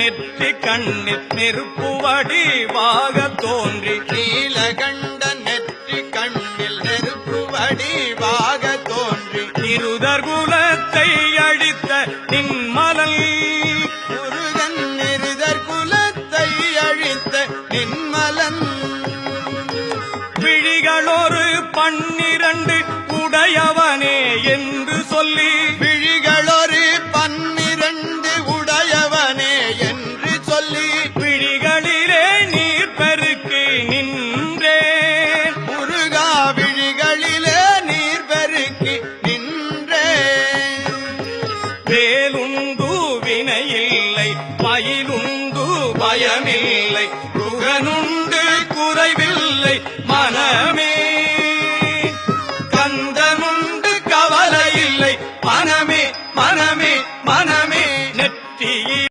நெற்றி கண்ணில் நெருப்பு வடிவாக தோன்றி நீலகண்ட நெற்றி கண்ணில் நெருப்பு வடிவாக தோன்றி இருதர் குலத்தை அழித்த நின்மலன் முருகன் இருதர் குலத்தை அழித்த நின்மலன் விழிகளொரு 12 உடையவனே என்று சொல்லி விழிகளொரு 12 உடையவனே என்று சொல்லி விழிகளிலே நீர் பெருக்கி நின்றேன் முருகா விழிகளிலே நீர் பெருக்கி நின்றேன் வேலுண்டு வினையில்லை மயிலுண்டு பயமில்லை குகனுண்டு குறைவில்லை மனமே